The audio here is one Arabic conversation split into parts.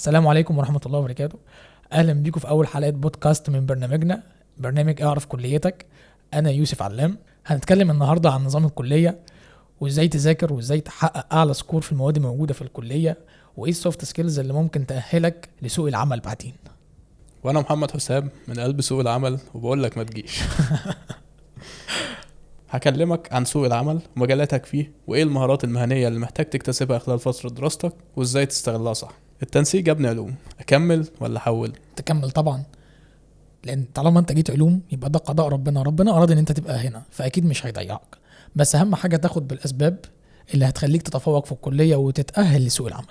السلام عليكم ورحمة الله وبركاته. أهلا بيكم في أول حلقة بودكاست من برنامجنا، برنامج أعرف كليتك. أنا يوسف علام. هنتكلم النهاردة عن نظام الكلية وإزاي تذاكر وإزاي تحقق أعلى سكور في المواد الموجودة في الكلية، وإيه السوفت سكيلز اللي ممكن تأهلك لسوق العمل بعدين. وانا محمد حسام من قلب سوق العمل وبقول لك ما تجيش. هكلمك عن سوق العمل ومجالاتك فيه وايه المهارات المهنيه اللي محتاج تكتسبها خلال فتره دراستك وازاي تستغلها صح. التنسيق يا ابني علوم، اكمل ولا احول؟ تكمل طبعا، لأن طالما أنت جيت علوم يبقى ده قضاء ربنا أراد إن أنت تبقى هنا، فأكيد مش هيضيعك. بس أهم حاجة تاخد بالأسباب اللي هتخليك تتفوق في الكلية وتتأهل لسوق العمل.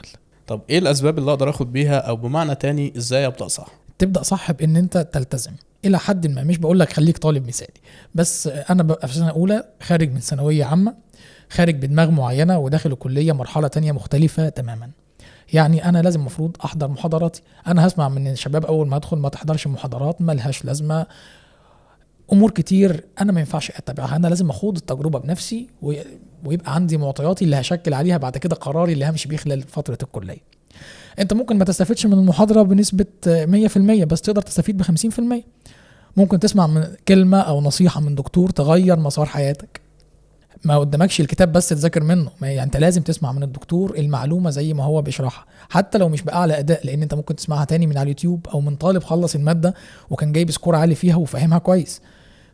طب ايه الاسباب اللي اقدر اخد بيها، او بمعنى تاني ازاي ابدا صح؟ تبدأ صح بإن أنت تلتزم إلى حد ما. مش بقولك خليك طالب مثالي، بس أنا ببقى في سنة أولى خارج من ثانوية عامة، خارج بدماغ معينة وداخل الكلية مرحلة تانية مختلفة تماما. يعني أنا لازم مفروض أحضر محاضراتي. أنا هسمع من الشباب أول ما أدخل ما تحضرش محاضرات، ملهاش لازمة، أمور كتير أنا ما ينفعش أتبعها. أنا لازم أخوض التجربة بنفسي ويبقى عندي معطياتي اللي هشكل عليها بعد كده قراري اللي همشي بيه خلال فترة الكلية. انت ممكن ما تستفيدش من المحاضرة بنسبة 100%، بس تقدر تستفيد ب50%. ممكن تسمع من كلمة او نصيحة من دكتور تغير مسار حياتك. ما قدامكش الكتاب بس تذاكر منه، يعني انت لازم تسمع من الدكتور المعلومة زي ما هو بيشرحها، حتى لو مش بأعلى اداء، لان انت ممكن تسمعها تاني من على اليوتيوب او من طالب خلص المادة وكان جايب سكور عالي فيها وفاهمها كويس.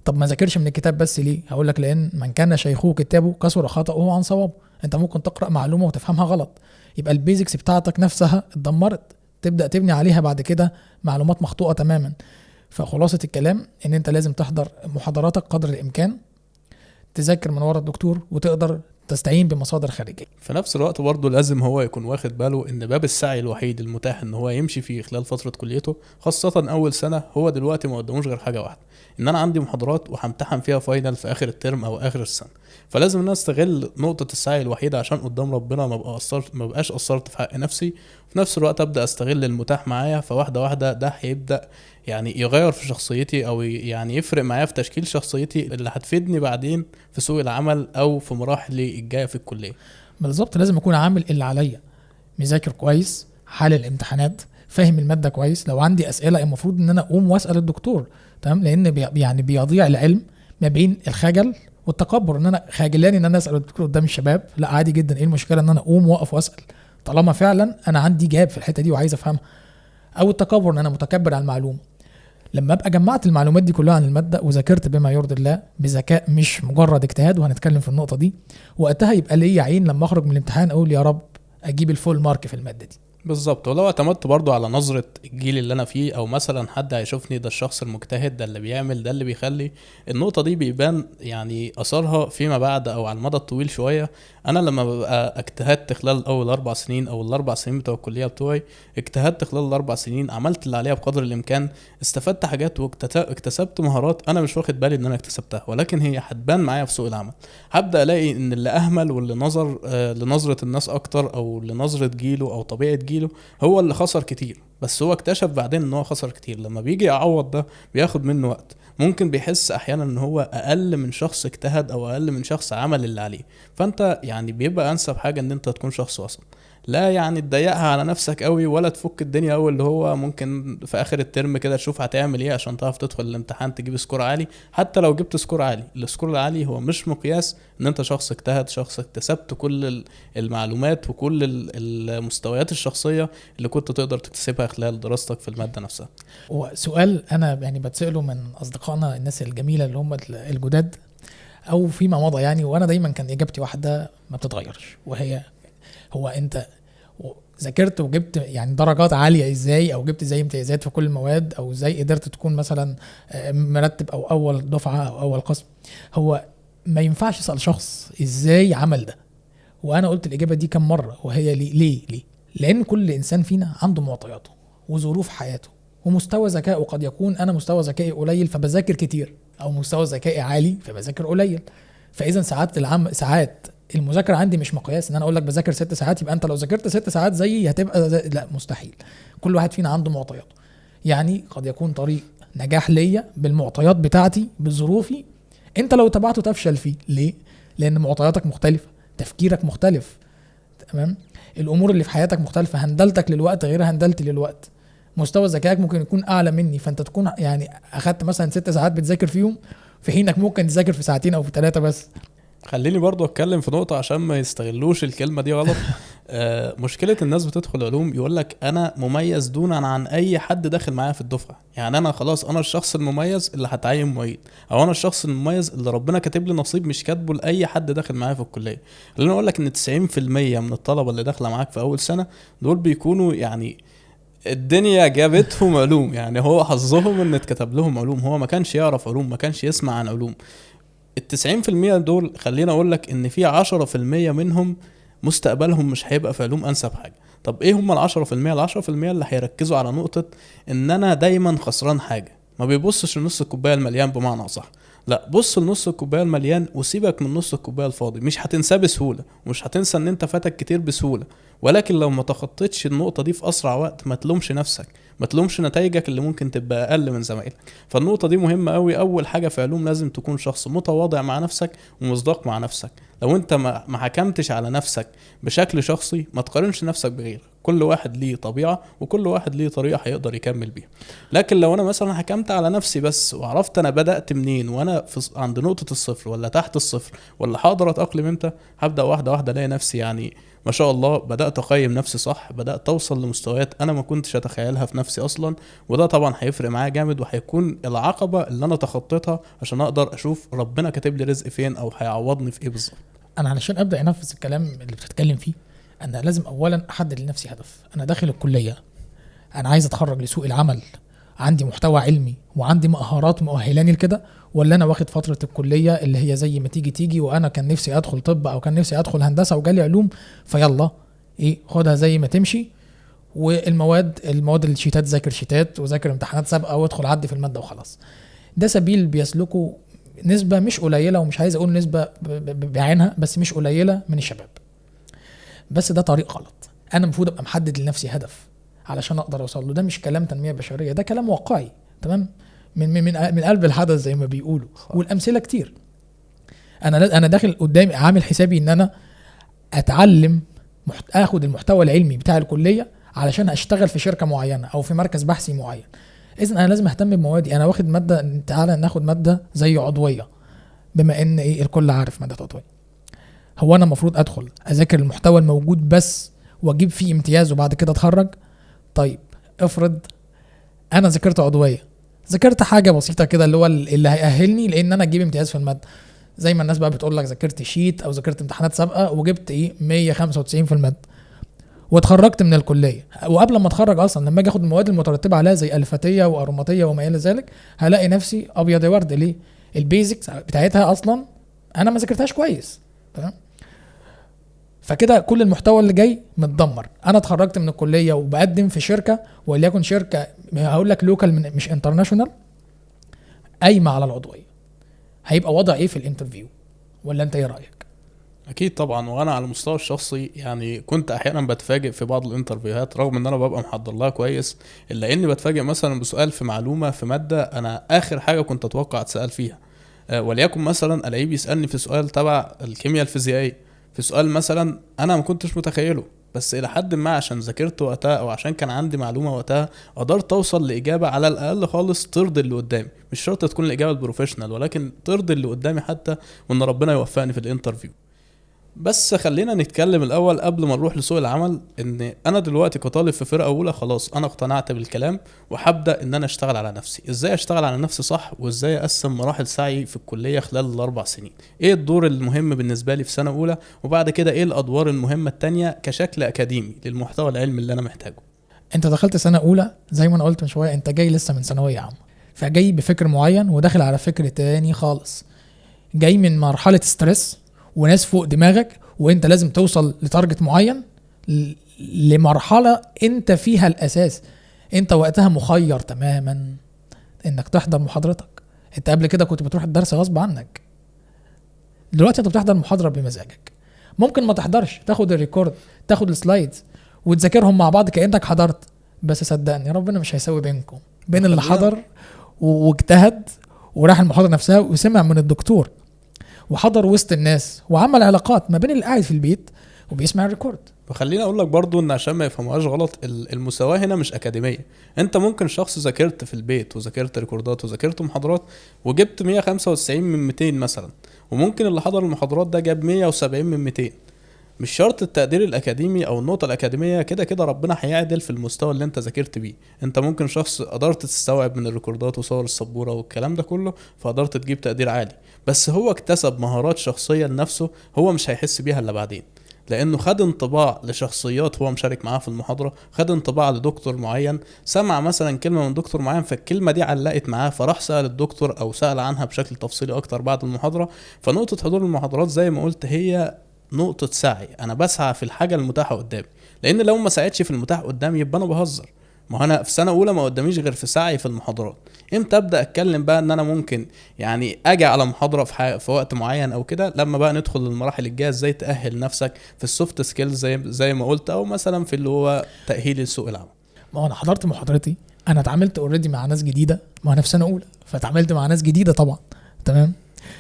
طب ما ذاكرش من الكتاب بس ليه؟ هقول لك لان من كان شيخه كتابه كسر خطأه عن صوابه. انت ممكن تقرأ معلومة وتفهمها غلط، يبقى البيزكس بتاعتك نفسها اتدمرت، تبدأ تبني عليها بعد كده معلومات مخطوئة تماما. فخلاصة الكلام ان انت لازم تحضر محاضراتك قدر الامكان، تذاكر من ورا الدكتور، وتقدر تستعين بمصادر خارجية. في نفس الوقت برضه لازم هو يكون واخد باله ان باب السعي الوحيد المتاح ان هو يمشي فيه خلال فترة كليته، خاصة اول سنة، هو دلوقتي ما قداموش غير حاجة واحدة، ان انا عندي محاضرات وهمتحن فيها فاينل في اخر الترم او اخر السنة. فلازم ان انا استغل نقطة السعي الوحيدة عشان قدام ربنا ما بقاش قصرت في حق نفسي. في نفس الوقت ابدا استغل المتاح معايا، فواحدة واحدة ده هيبدأ يعني يغير في شخصيتي، او يعني يفرق معايا في تشكيل شخصيتي اللي هتفيدني بعدين في سوق العمل او في مراحلي الجاية في الكلية. بالظبط، لازم اكون عامل اللي عليا، مذاكر كويس، حل الامتحانات، فاهم المادة كويس. لو عندي اسئلة المفروض ان انا اقوم واسأل الدكتور، تمام، لان يعني بيضيع العلم ما بين الخجل والتكبر، ان انا خاجلاني ان انا اسال الدكتور قدام الشباب. لا عادي جدا، ايه المشكله ان انا اقوم واقف واسال طالما فعلا انا عندي جاب في الحته دي وعايز افهمها. او التكبر ان انا متكبر على المعلومه. لما ابقى جمعت المعلومات دي كلها عن الماده وذاكرت بما يرضي الله بذكاء مش مجرد اجتهاد، وهنتكلم في النقطه دي، وقتها يبقى ليا عين لما اخرج من الامتحان اقول يا رب اجيب الفول مارك في الماده دي. بالظبط. ولو اعتمدت برضو على نظرة الجيل اللي انا فيه، او مثلا حد هيشوفني ده الشخص المجتهد، ده اللي بيعمل، ده اللي بيخلي، النقطة دي بيبان يعني اثرها فيما بعد او على المدى الطويل شوية. انا لما ببقى اجتهدت خلال اول 4 سنين او ال4 سنين بتوع الكلية بتوعي، اجتهدت خلال ال4 سنين، عملت اللي عليها بقدر الامكان، استفدت حاجات واكتسبت مهارات انا مش واخد بالي ان انا اكتسبتها، ولكن هي هتبان معايا في سوق العمل. هبدأ الاقي ان اللي اهمل واللي نظر لنظرة الناس اكتر، او لنظرة جيله او طبيعة جيله، هو اللي خسر كتير. بس هو اكتشف بعدين ان هو خسر كتير. لما بيجي يعوض ده بياخد منه وقت، ممكن بيحس احيانا ان هو اقل من شخص اجتهد او اقل من شخص عمل اللي عليه. فانت يعني بيبقى انسب حاجة ان انت تكون شخص وسط، لا يعني تضيقها على نفسك قوي ولا تفك الدنيا قوي، اللي هو ممكن في اخر الترم كده تشوف هتعمل ايه عشان تعرف تدخل الامتحان تجيب سكور عالي. حتى لو جبت سكور عالي، السكور العالي هو مش مقياس ان انت شخص اجتهد، شخص اكتسبت كل المعلومات وكل المستويات الشخصية اللي كنت تقدر تكتسبها خلال دراستك في المادة نفسها. وسؤال انا يعني بتسأله من اصدقائنا الناس الجميلة اللي هم الجداد او فيما مضى يعني، وانا دايما كان اجابتي واحدة ما بتتغيرش، وهي هو انت ذاكرت وجبت يعني درجات عالية ازاي، او جبت زي امتيازات في كل المواد، او ازاي قدرت تكون مثلا مرتب او اول دفعة او اول قسم. هو ما ينفعش اسأل شخص ازاي عمل ده. وانا قلت الاجابة دي كم مرة، وهي ليه لان كل انسان فينا عنده معطياته وظروف حياته ومستوى ذكائه. قد يكون انا مستوى ذكائي قليل فبذاكر كتير، او مستوى ذكائي عالي فبذاكر قليل. فاذا ساعات المذاكره عندي مش مقياس ان انا اقول لك بذاكر 6 ساعات يبقى انت لو ذاكرت 6 ساعات زيي هتبقى لا، مستحيل. كل واحد فينا عنده معطياته. يعني قد يكون طريق نجاح ليا بالمعطيات بتاعتي بظروفي، انت لو تبعته تفشل فيه. ليه؟ لان معطياتك مختلفه، تفكيرك مختلف، تمام. الامور اللي في حياتك مختلفه، هندلتك للوقت غير هندلتي للوقت، مستوى ذكائك ممكن يكون اعلى مني، فانت تكون يعني اخدت مثلا 6 ساعات بتذاكر فيهم، في حينك ممكن تذاكر في ساعتين او في 3 بس. خليني برضو اتكلم في نقطة عشان ما يستغلوش الكلمة دي غلط. مشكلة الناس بتدخل علوم يقول لك انا مميز دونا عن اي حد داخل معايا في الدفعة، يعني انا خلاص انا الشخص المميز اللي هتعين معيد، او انا الشخص المميز اللي ربنا كاتب لي نصيب مش كاتبه لاي حد داخل معايا في الكلية. خليني اقول لك ان 90% من الطلبة اللي داخلة معاك في اول سنة دول بيكونوا يعني الدنيا جابتهم علوم، يعني هو حظهم ان اتكتب لهم علوم، هو ما كانش يعرف علوم، ما كانش يسمع عن علوم. 90% دول خلينا اقول لك ان في 10% منهم مستقبلهم مش هيبقى في علوم انسب حاجه. طب ايه هم ال10%؟ اللي هيركزوا على نقطه ان انا دايما خسران حاجه، ما بيبصش لنص الكوبايه المليان بمعنى صح، لا بص لنص الكوبايه المليان وسيبك من نص الكوبايه الفاضي. مش هتنساه بسهوله، ومش هتنسى ان انت فاتك كتير بسهوله، ولكن لو ما تخطيتش النقطه دي في اسرع وقت ما تلومش نفسك، ما تلومش نتائجك اللي ممكن تبقى اقل من زمايلك. فالنقطه دي مهمه قوي. اول حاجه في علوم لازم تكون شخص متواضع مع نفسك ومصداق مع نفسك. لو انت ما حكمتش على نفسك بشكل شخصي، ما تقارنش نفسك بغيرك، كل واحد ليه طبيعه وكل واحد ليه طريقه هيقدر يكمل بيها. لكن لو انا مثلا حكمت على نفسي بس وعرفت انا بدات منين وانا عند نقطه الصفر ولا تحت الصفر ولا هقدر اتاقلم امتى، هبدا واحده واحده الاقي نفسي يعني ما شاء الله بدات اقيم نفسي صح، بدات اوصل لمستويات انا ما كنتش اتخيلها في نفسي اصلا. وده طبعا هيفرق معايا جامد، وهيكون العقبه اللي انا تخطيتها عشان اقدر اشوف ربنا كاتب لي رزق فين او هيعوضني في ايه بالظبط. انا علشان ابدا انفذ الكلام اللي بتتكلم فيه، انا لازم اولا احدد لنفسي هدف. انا داخل الكليه، انا عايز اتخرج لسوق العمل، عندي محتوى علمي وعندي مهارات مؤهلاني لكده، ولا انا واخد فتره الكليه اللي هي زي ما تيجي وانا كان نفسي ادخل طب او كان نفسي ادخل هندسه وجالي علوم، فيلا ايه خدها زي ما تمشي، المواد الشيتات ذاكر شيتات وذاكر امتحانات سابقه وادخل عدي في الماده وخلاص. ده سبيل بيسلكه نسبه مش قليله، ومش عايز اقول نسبه بعينها بس مش قليله من الشباب، بس ده طريق غلط. انا المفروض ابقى محدد لنفسي هدف علشان اقدر اوصل له. ده مش كلام تنميه بشريه، ده كلام واقعي تمام، من قلب الحدث زي ما بيقولوا، والامثله كتير. انا داخل قدامي عامل حسابي ان انا اتعلم اخد المحتوى العلمي بتاع الكليه علشان اشتغل في شركه معينه او في مركز بحثي معين. اذا انا لازم اهتم بموادي. انا واخد ماده، تعالى ناخد ماده زي عضويه، بما ان الكل عارف ماده عضويه. هو انا المفروض ادخل اذاكر المحتوى الموجود بس واجيب فيه امتياز وبعد كده اتخرج؟ طيب افرض انا ذاكرت عضويه، ذاكرت حاجه بسيطه كده اللي هو اللي هيأهلني لان انا اجيب امتياز في الماده، زي ما الناس بقى بتقول لك ذاكرت شيت او ذاكرت امتحانات سابقه وجبت 195 في الماده واتخرجت من الكليه. وقبل ما اتخرج اصلا لما اجي اخد المواد المترتبه عليها زي الفتيه واروماتيه وما الى ذلك، هلاقي نفسي ابيض يا ورد. ليه؟ البيزكس بتاعتها اصلا انا ما ذاكرتهاش كويس، تمام؟ فكده كل المحتوى اللي جاي متدمر. انا اتخرجت من الكليه وبقدم في شركه، وليكن شركه هقول لك لوكال مش انترناشونال، قايمه على العضويه، هيبقى وضع ايه في الانترفيو؟ ولا انت ايه رايك؟ اكيد طبعا. وانا على المستوى الشخصي يعني كنت احيانا بتفاجئ في بعض الانترفيوهات رغم ان انا ببقى محضر لها كويس، الا اني بتفاجئ مثلا بسؤال في معلومه في ماده انا اخر حاجه كنت اتوقع اتسال فيها. وليكن مثلا الاقيه بيسالني في سؤال تبع الكيمياء الفيزيائيه، في سؤال مثلا انا ما كنتش متخيله، بس الى حد ما عشان ذاكرت وقتها او عشان كان عندي معلومه وقتها قدرت اوصل لاجابه على الاقل خالص ترضي اللي قدامي. مش شرط تكون الاجابه البروفيشنال، ولكن ترضي اللي قدامي حتى، وان ربنا يوفقني في الانترفيو. بس خلينا نتكلم الاول قبل ما نروح لسوق العمل، ان انا دلوقتي كطالب في فرقه اولى خلاص انا اقتنعت بالكلام وهبدا ان انا اشتغل على نفسي. ازاي اشتغل على نفسي صح؟ وازاي اقسم مراحل سعي في الكليه خلال ال4 سنين؟ ايه الدور المهم بالنسبه لي في سنه اولى؟ وبعد كده ايه الادوار المهمه التانية كشكل اكاديمي للمحتوى العلمي اللي انا محتاجه؟ انت دخلت سنه اولى زي ما انا قلت من شويه، انت جاي لسه من ثانويه عامه، فجاي بفكر معين وداخل على فكر تاني خالص، جاي من مرحله ستريس وناس فوق دماغك، وانت لازم توصل لتارجت معين، لمرحله انت فيها الاساس. انت وقتها مخير تماما انك تحضر محاضرتك. انت قبل كده كنت بتروح الدرس غصب عنك، دلوقتي انت بتحضر محاضره بمزاجك. ممكن ما تحضرش، تاخد الريكورد، تاخد السلايدز وتذاكرهم مع بعض كانك حضرت، بس صدقني ربنا مش هيساوي بينكم بين اللي حضر واجتهد وراح المحاضره نفسها وسمع من الدكتور وحضر وسط الناس وعمل علاقات ما بين اللي قاعد في البيت وبيسمع الريكورد. وخليني اقول لك برضو ان عشان ما يفهموهاش غلط، المساواة هنا مش اكاديمية. انت ممكن شخص ذاكرت في البيت وذاكرت ريكوردات وذاكرت محاضرات وجبت 195 من 200 مثلا، وممكن اللي حضر المحاضرات ده جاب 170 من 200. مش شرط التقدير الاكاديمي او النقطة الاكاديمية، كده كده ربنا هيعدل في المستوى اللي انت ذاكرت بيه. انت ممكن شخص قدرت تستوعب من الريكوردات وصور السبورة والكلام ده كله فقدرت تجيب تقدير عالي، بس هو اكتسب مهارات شخصية لنفسه هو مش هيحس بيها الا بعدين، لانه خد انطباع لشخصيات هو مشارك معاها في المحاضرة، خد انطباع لدكتور معين، سمع مثلا كلمة من دكتور معين فالكلمة دي علقت معاه فراح سأل الدكتور او سأل عنها بشكل تفصيلي اكتر بعد المحاضرة. فنقطة حضور المحاضرات زي ما قلت هي نقطة سعي، انا بسعى في الحاجة المتاحة قدامي، لان لو ما سعيتش في المتاح قدامي يبقى انا بهزر. ما انا في سنة اولى ما قداميش غير في سعي في المحاضرات. امتى ابدا اتكلم بقى ان انا ممكن يعني اجي على محاضرة في وقت معين او كده؟ لما بقى ندخل للمراحل الجايه، ازاي تأهل نفسك في السوفت سكيلز زي ما قلت، او مثلا في اللي هو تأهيل لسوق العمل. ما هو انا حضرت محاضرتي، انا اتعاملت اوريدي مع ناس جديده، ما انا في سنه اولى فاتعاملت مع ناس جديده طبعا، تمام.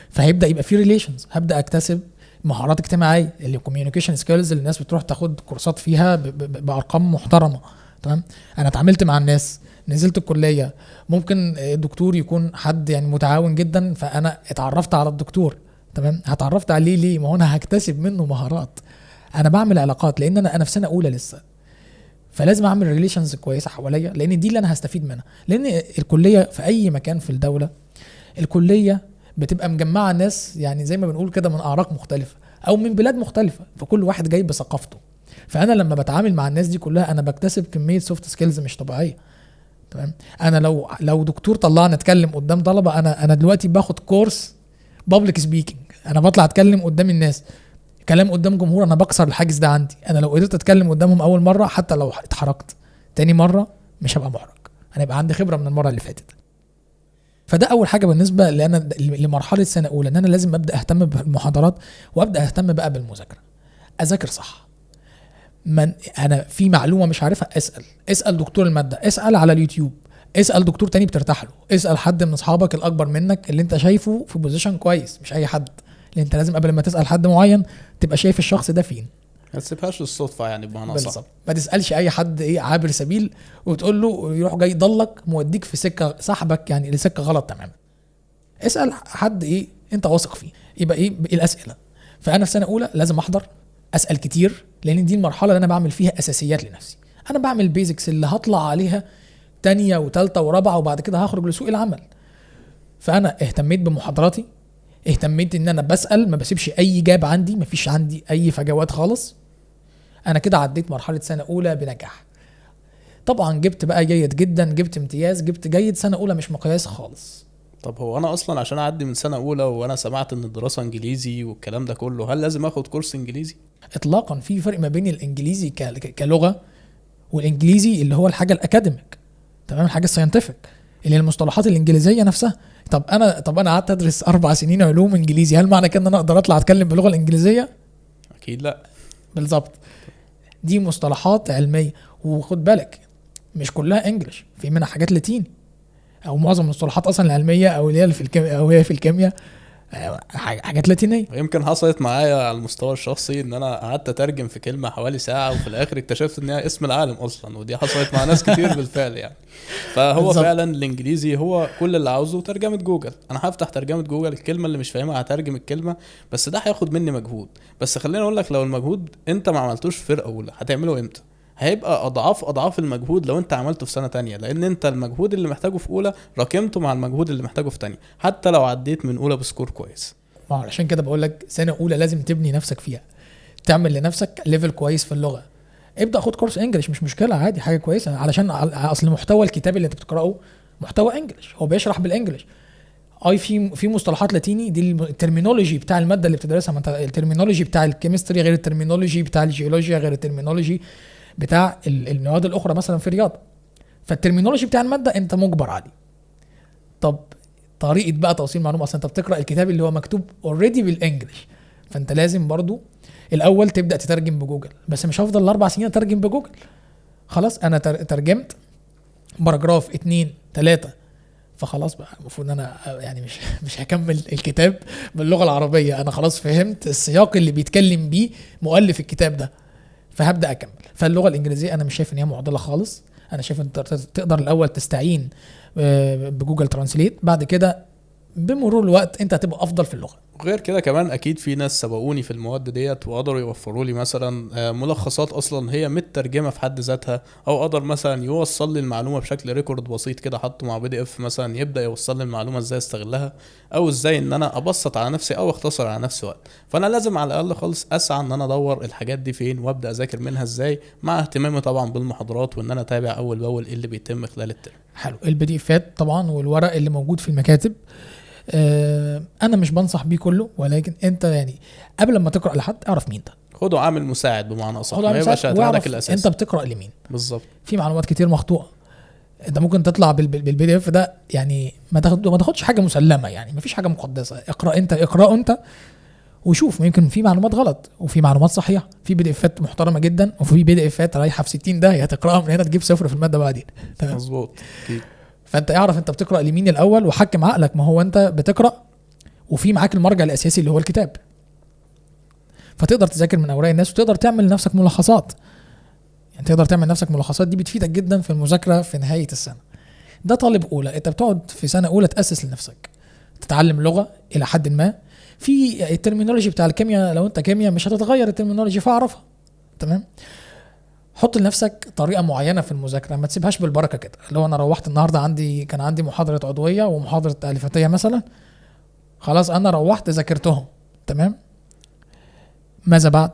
فهيبدا يبقى في ريليشنز، هبدا اكتسب مهارات اجتماعيه اللي كوميونيكيشن سكيلز اللي الناس بتروح تاخد كورسات فيها بارقام محترمه، تمام. انا اتعاملت مع الناس، نزلت الكليه، ممكن الدكتور يكون حد يعني متعاون جدا فانا اتعرفت على الدكتور، تمام. هتعرفت عليه ليه؟ ما هو انا هكتسب منه مهارات، انا بعمل علاقات لان انا في سنه اولى لسه، فلازم اعمل ريليشنز كويسه حواليا لان دي اللي انا هستفيد منها. لان الكليه في اي مكان في الدوله، الكليه بتبقى مجمعه ناس يعني زي ما بنقول كده من اعراق مختلفه او من بلاد مختلفه، فكل واحد جاي بثقافته. فانا لما بتعامل مع الناس دي كلها انا بكتسب كميه سوفت سكيلز مش طبيعيه، تمام. انا لو دكتور طلعني اتكلم قدام طلبه، انا دلوقتي باخد كورس بابليك سبيكينج، انا بطلع اتكلم قدام الناس، كلام قدام جمهور، انا بكسر الحاجز ده عندي. انا لو قدرت اتكلم قدامهم اول مره، حتى لو اتحركت تاني مره مش هبقى محرج، انا يبقى عندي خبره من المره اللي فاتت. فده اول حاجه بالنسبه لمرحله سنه اولى، ان انا لازم ابدا اهتم بالمحاضرات وابدا اهتم بقى بالمذاكره، اذاكر صح. من انا في معلومه مش عارفها اسال دكتور الماده، اسال على اليوتيوب، اسال دكتور تاني بترتاح له، اسال حد من اصحابك الاكبر منك اللي انت شايفه في بوزيشن كويس، مش اي حد، لان انت لازم قبل ما تسال حد معين تبقى شايف الشخص ده فين. ما تسيبهاش للصدفه يعني بمعنى صح. ما تسالش اي حد عابر سبيل وتقول له يروح جاي ضلك موديك في سكه صاحبك يعني لسكه غلط تماما. اسال حد انت واثق فيه. يبقى الاسئله. فانا في سنه اولى لازم احضر، اسال كتير، لان دي المرحله اللي انا بعمل فيها اساسيات لنفسي. انا بعمل بيزكس اللي هطلع عليها تانية وتالتة ورابعة، وبعد كده هخرج لسوق العمل. فانا اهتميت بمحاضراتي، اهتميت ان انا بسال، ما بسيبش اي جاب عندي، ما فيش عندي اي فجوات خالص. انا كده عديت مرحله سنه اولى بنجاح. طبعا جبت بقى جيد جدا، جبت امتياز، جبت جيد. سنه اولى مش مقياس خالص. طب هو انا اصلا عشان اعدي من سنه اولى، وانا سمعت ان الدراسه انجليزي والكلام ده كله، هل لازم اخد كورس انجليزي؟ اطلاقا. في فرق ما بين الانجليزي كلغه والانجليزي اللي هو الحاجه الاكاديميك، تمام، الحاجه الساينتفك اللي هي المصطلحات الانجليزيه نفسها. طب انا قعدت ادرس 4 سنين علوم انجليزي، هل معنى كده ان انا اقدر اطلع اتكلم باللغه الانجليزيه؟ اكيد لا. بالظبط. دي مصطلحات علميه، وخد بالك مش كلها انجلش، في منها حاجات لاتيني، او معظم المصطلحات اصلا العلميه او اللي هي في الكيمياء او هي في الكيمياء حاجات لاتينيه. يمكن حصلت معايا على المستوى الشخصي ان انا قعدت اترجم في كلمه حوالي ساعه، وفي الاخر اكتشفت ان هي اسم العالم اصلا، ودي حصلت مع ناس كتير بالفعل يعني. فهو بالزبط. فعلا الانجليزي هو كل اللي عاوزه ترجمه جوجل، انا هفتح ترجمه جوجل، الكلمه اللي مش فاهمها هترجم الكلمه، بس ده هياخد مني مجهود. بس خليني اقول لك، لو المجهود انت ما عملتوش في فرقه اولى هتعمله امتى؟ هيبقى اضعاف المجهود لو انت عملته في سنه تانية، لان انت المجهود اللي محتاجه في اولى راكمته مع المجهود اللي محتاجه في تانية، حتى لو عديت من اولى بسكور كويس. ما عشان كده بقول لك سنه اولى لازم تبني نفسك فيها، تعمل لنفسك ليفل كويس في اللغه. ابدا خد كورس انجليش، مش مشكله، عادي، حاجه كويسه، علشان اصل محتوى الكتاب اللي انت بتقراه محتوى انجليش، هو بيشرح بالانجليش. في مصطلحات لاتيني، دي الترمينولوجي بتاع الماده اللي بتدرسها، ما انت الترمينولوجي بتاع الكيمستري غير الترمينولوجي بتاع الجيولوجيا غير الترمينولوجي بتاع المواد الاخرى مثلا في الرياضه. فالترمينولوجي بتاع الماده انت مجبر عليه. طب طريقه بقى توصيل معلومه، اصلا انت بتقرا الكتاب اللي هو مكتوب اوريدي بالانجلش، فانت لازم برضو الاول تبدا تترجم بجوجل. بس مش هفضل 4 سنين اترجم بجوجل، خلاص انا ترجمت باراجراف 2 3 فخلاص بقى المفروض ان انا يعني مش هكمل الكتاب باللغه العربيه، انا خلاص فهمت السياق اللي بيتكلم بيه مؤلف الكتاب ده، فهبدا اكمل. فاللغه الانجليزيه انا مش شايف ان هي معضله خالص، انا شايف انت تقدر الاول تستعين بجوجل ترانسليت، بعد كده بمرور الوقت انت هتبقى افضل في اللغه. غير كده كمان اكيد في ناس سبقوني في المواد ديت وقدروا يوفروا لي مثلا ملخصات اصلا هي مترجمه في حد ذاتها، او قدر مثلا يوصل لي المعلومه بشكل ريكورد بسيط كده حطه مع PDF مثلا، يبدا يوصل لي المعلومه ازاي استغلها، او ازاي ان انا ابسط على نفسي او اختصر على نفسي وقت. فانا لازم على الاقل خالص اسعى ان انا ادور الحاجات دي فين وابدا اذاكر منها ازاي، مع اهتمامي طبعا بالمحاضرات وان انا اتابع اول باول ايه اللي بيتم خلال الترم. حلو. الPDFات طبعا والورق اللي موجود في المكاتب، انا مش بنصح بيه كله، ولكن انت يعني قبل ما تقرا لحد اعرف مين ده، خده عامل مساعد بمعنى اصح، خده ما يبقاش اعتمادك واعرف الاساسي. انت بتقرا لمين. بالظبط. في معلومات كتير مخطوطه، انت ممكن تطلع بالPDF ده يعني ما تاخدش حاجه مسلمه، يعني ما فيش حاجه مقدسه، اقرا انت وشوف، يمكن في معلومات غلط وفي معلومات صحيحه، في PDFات محترمه جدا وفي PDFات رايحه في 60 ده، هتقراها من هنا تجيب صفر في الماده بعدين. تمام، مظبوط اكيد. فانت اعرف انت بتقرا لمين الاول، وحكم عقلك، ما هو انت بتقرا وفي معاك المرجع الاساسي اللي هو الكتاب، فتقدر تذاكر من اوراق الناس وتقدر تعمل لنفسك ملخصات، يعني تقدر تعمل لنفسك ملخصات، دي بتفيدك جدا في المذاكره في نهايه السنه. ده طالب اولى، انت بتقعد في سنه اولى تاسس لنفسك، تتعلم لغه الى حد ما، في الترمينولوجي بتاع الكيمياء لو انت كيمياء مش هتتغير الترمينولوجي فاعرفها، تمام. حط لنفسك طريقه معينه في المذاكره، ما تسيبهاش بالبركه كده، لو انا روحت النهارده كان عندي محاضره عضويه ومحاضره الفتيه مثلا، خلاص انا روحت ذاكرتهم، تمام. ماذا بعد؟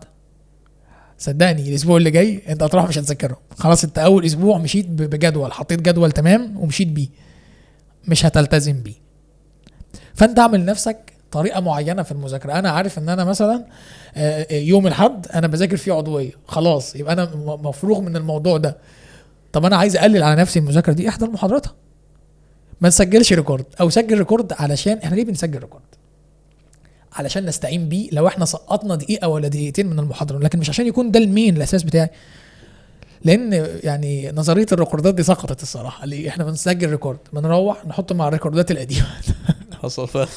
صدقني الاسبوع اللي جاي انت هتروح مش هتذاكرهم، خلاص انت اول اسبوع مشيت بجدول، حطيت جدول تمام ومشيت بيه، مش هتلتزم بيه. فانت اعمل لنفسك طريقه معينه في المذاكره. انا عارف ان انا مثلا يوم الاحد انا بذاكر فيه عضويه، خلاص يبقى انا مفروغ من الموضوع ده. طب انا عايز اقلل على نفسي المذاكره دي، احضر محاضراتها، ما تسجلش ريكورد، او سجل ريكورد. علشان احنا ليه بنسجل ريكورد؟ علشان نستعين بيه لو احنا سقطنا دقيقه ولا دقيقتين من المحاضره، لكن مش عشان يكون ده المين الاساس بتاعي، لان يعني نظريه الريكوردات دي سقطت الصراحه. ليه احنا بنسجل ريكورد بنروح نحطه مع الريكوردات القديمه؟ حصل فعلا.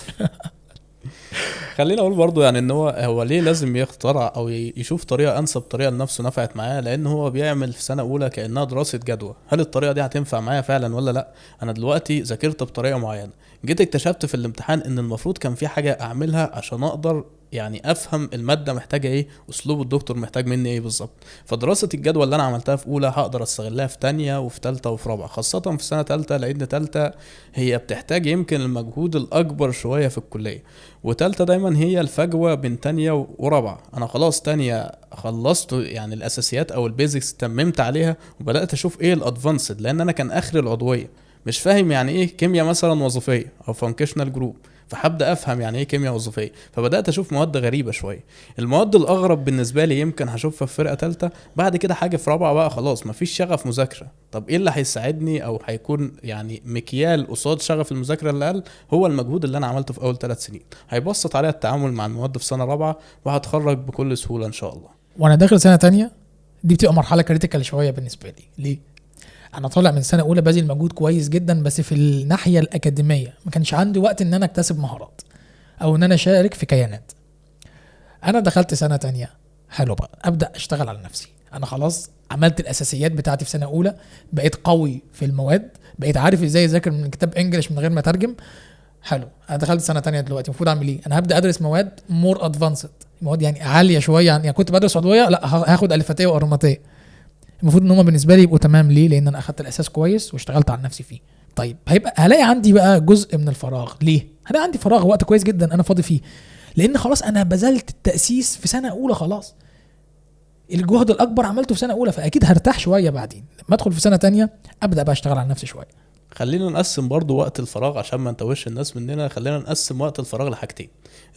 خلينا اقول برضو يعني ان هو ليه لازم يخترع او يشوف طريقه انسب طريقه لنفسه نفعت معاه، لان هو بيعمل في سنه اولى كانها دراسه جدوى، هل الطريقه دي هتنفع معايا فعلا ولا لا. انا دلوقتي ذاكرت بطريقه معينه، جيت اكتشفت في الامتحان ان المفروض كان في حاجه اعملها عشان اقدر يعني افهم الماده محتاجه ايه، اسلوب الدكتور محتاج مني ايه بالظبط. فدراسه الجدوى اللي انا عملتها في اولى هقدر استغلها في تانية وفي تالتة وفي رابعه، خاصه في سنه تالتة، لان تالتة هي بتحتاج يمكن المجهود الاكبر شويه في الكليه، وتالتة دايما هي الفجوه بين تانية ورابعه. انا خلاص تانية خلصت يعني الاساسيات او البيزكس تممت عليها، وبدات اشوف ايه الادفانسد، لان انا كان اخر العضويه مش فاهم يعني ايه كيمياء مثلا وظيفيه او فانكشنال جروب، فحبدا افهم يعني ايه كيمياء وظيفيه، فبدات اشوف مواد غريبه شويه. المواد الاغرب بالنسبه لي يمكن هشوفها في فرقه ثالثه، بعد كده حاجه في رابعه بقى خلاص مفيش شغف مذاكره. طب ايه اللي هيساعدني او هيكون يعني مكيال قصاد شغف المذاكره اللي قل؟ هو المجهود اللي انا عملته في اول 3 سنين، هيبسط عليا التعامل مع المواد في سنه رابعه، وهتخرج بكل سهوله ان شاء الله. وانا داخل سنه تانية دي بتبقى مرحله كريتيكال شويه بالنسبه لي. ليه؟ انا طالع من سنه اولى باذل مجهود كويس جدا، بس في الناحيه الاكاديميه ما كانش عندي وقت ان انا اكتسب مهارات او ان انا اشارك في كيانات. انا دخلت سنه تانية، حلو بقى ابدا اشتغل على نفسي، انا خلاص عملت الاساسيات بتاعتي في سنه اولى، بقيت قوي في المواد، بقيت عارف ازاي اذاكر من كتاب انجليش من غير ما اترجم. حلو، انا دخلت سنه تانية دلوقتي، المفروض اعمل ايه؟ انا هبدا ادرس مواد مور ادفانسد، مواد يعني عاليه شويه، يعني كنت بدرس عضويه، لا هاخد الفتيه وارماتيه. المفروض ان هم بالنسبه لي يبقوا تمام. ليه؟ لان انا اخدت الاساس كويس واشتغلت على نفسي فيه. طيب هلاقي عندي بقى جزء من الفراغ. ليه هلاقي عندي فراغ؟ وقت كويس جدا انا فاضي فيه، لان خلاص انا بذلت التاسيس في سنه اولى، خلاص الجهد الاكبر عملته في سنه اولى، فاكيد هرتاح شويه بعدين لما ادخل في سنه تانية ابدا بقى اشتغل على نفسي شويه. خلينا نقسم برضو وقت الفراغ عشان ما نتوش الناس مننا، خلينا نقسم وقت الفراغ لحاجتين.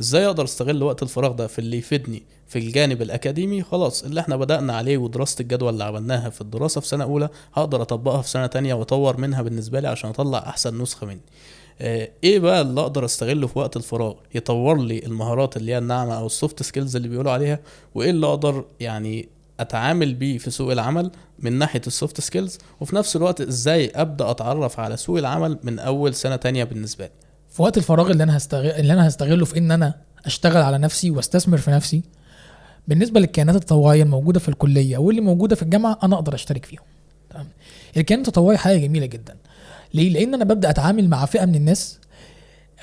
ازاي اقدر استغل وقت الفراغ ده في اللي يفيدني في الجانب الاكاديمي؟ خلاص اللي احنا بدأنا عليه ودراسة الجدوى اللي عملناها في الدراسة في سنة اولى هقدر اطبقها في سنة تانية واطور منها بالنسبة لي عشان اطلع احسن نسخة مني. ايه بقى اللي اقدر استغله في وقت الفراغ يطور لي المهارات اللي هي الناعمة او السوفت سكيلز اللي بيقولوا عليها؟ وايه اللي اقدر يعني اتعامل بيه في سوق العمل من ناحية السوفت سكيلز، وفي نفس الوقت ازاي ابدأ اتعرف على سوق العمل من اول سنة تانية بالنسبة لي. في وقت الفراغ اللي انا هستغله في ان انا اشتغل على نفسي واستثمر في نفسي، بالنسبه للكيانات التطوعيه الموجوده في الكليه واللي موجوده في الجامعه انا اقدر اشترك فيهم. تمام. الكيانات التطوعيه حاجه جميله جدا. ليه؟ لان انا ببدا اتعامل مع فئه من الناس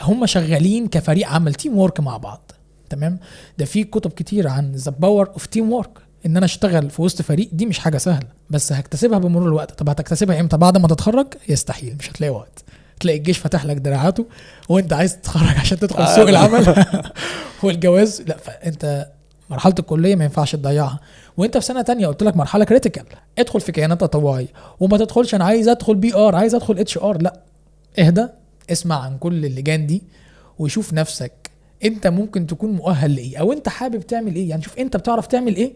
هم شغالين كفريق عمل، تيم وورك مع بعض. تمام. ده في كتب كتير عن ذا باور اوف تيم وورك، ان انا اشتغل في وسط فريق. دي مش حاجه سهله، بس هكتسبها بمرور الوقت. طب هتكتسبها امتى؟ بعد ما تتخرج؟ يستحيل، مش هتلاقي وقت. تلاقي الجيش فتح لك دراعاته وانت عايز تتخرج عشان تدخل سوق العمل والجواز. لا، فانت مرحله الكليه ما ينفعش تضيعها. وانت في سنه تانية قلت لك مرحله كريتيكال، ادخل في كيانات تطوعيه. وما تدخلش انا عايز ادخل بي ار، عايز ادخل اتش ار. لا، اهدى، اسمع عن كل اللجان دي وشوف نفسك انت ممكن تكون مؤهل لايه، او انت حابب تعمل ايه. يعني شوف انت بتعرف تعمل ايه،